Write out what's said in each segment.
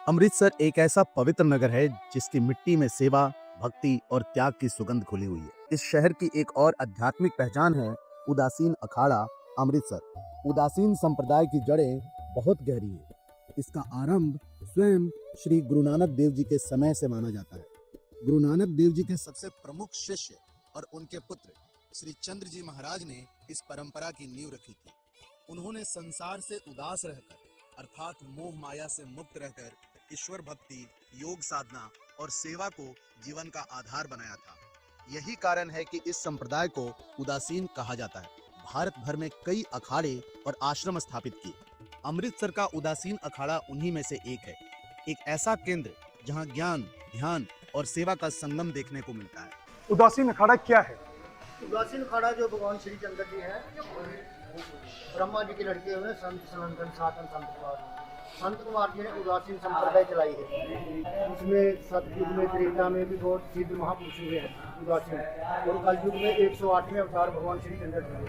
अमृतसर एक ऐसा पवित्र नगर है जिसकी मिट्टी में सेवा, भक्ति और त्याग की सुगंध घुली हुई है। इस शहर की एक और आध्यात्मिक पहचान है उदासीन अखाड़ा अमृतसर। उदासीन संप्रदाय की जड़ें बहुत गहरी है। इसका आरंभ स्वयं श्री गुरु नानक देव जी के समय से माना जाता है। गुरु नानक देव जी के सबसे प्रमुख शिष्य और उनके पुत्र श्री चंद्र जी महाराज ने इस परंपरा की नींव रखी थी। उन्होंने संसार से उदास रहकर अर्थात मोह माया से मुक्त रहकर ईश्वर भक्ति, योग साधना और सेवा को जीवन का आधार बनाया था। यही कारण है कि इस संप्रदाय को उदासीन कहा जाता है। भारत भर में कई अखाड़े और आश्रम स्थापित किए। अमृतसर का उदासीन अखाड़ा उन्हीं में से एक है। एक ऐसा केंद्र जहां ज्ञान, ध्यान और सेवा का संगम देखने को मिलता है। उदासीन अखाड़ा क्या है? उदासीन अखाड़ा जो भगवान श्री चंद्र जी हैं, ब्रह्मा जी के लड़के हुए संत सनातन सातन संत कुमार जी ने उदासीन संप्रदाय चलाई है। इसमें सतयुग में, त्रेता में भी बहुत सिद्ध महापुरुष हुए हैं उदासीन, और कलयुग में 108वें अवतार भगवान श्री चंद्र जी हुए,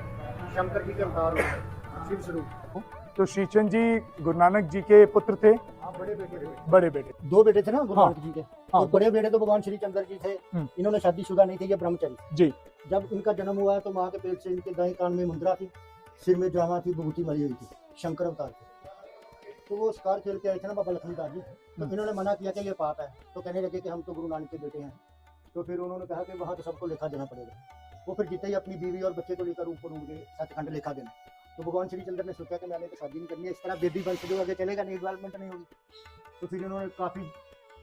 शंकर जी के अवतार हुए, शिव स्वरूप। तो श्रीचंद जी गुरु नानक जी के पुत्र थे? हाँ, बड़े बेटे थे। बड़े बेटे? दो बेटे थे ना गुरु नानक जी के। हाँ। और बड़े बेटे तो भगवान श्री चंद्र जी थे। इन्होंने शादीशुदा नहीं थे, ये ब्रह्मचारी। जी। जब इनका जन्म हुआ तो माँ के पेट से इनके दाएं कान में मुद्रा थी, सिर में जामा थी, विभूति मरी हुई थी, शंकर अवतार थे। तो वो शिकार खेल के आए थे ना बाबा लखनदास जी, तो इन्होंने मना किया कि ये पाप है। तो कहने लगे कि हम तो गुरु नानक के बेटे हैं। तो फिर उन्होंने कहा कि वहाँ तो सबको लेखा देना पड़ेगा। वो फिर जीते ही अपनी बीवी और बच्चे को लेकर ऊपर उठ गए सचखंड लेखा देना। तो भगवान श्री चंद्र ने सोचा कि मैंने तो शादी नहीं करनी है, इस तरह बेबी वंश जो आगे चलेगा नहीं, डेवलपमेंट नहीं होगी। तो फिर इन्होंने काफ़ी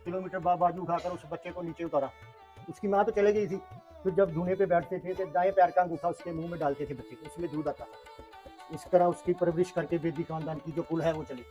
किलोमीटर बाजू उठाकर उस बच्चे को नीचे उतारा। उसकी माँ तो चले गई थी। फिर जब धूने पे बैठते थे तो दाएं पैर का अंगूठा उसके मुंह में डालते थे बच्चे को, उसमें दूध आता था। इस तरह उसकी परवरिश करके बेदी खानदान की जो कुल है वो चली।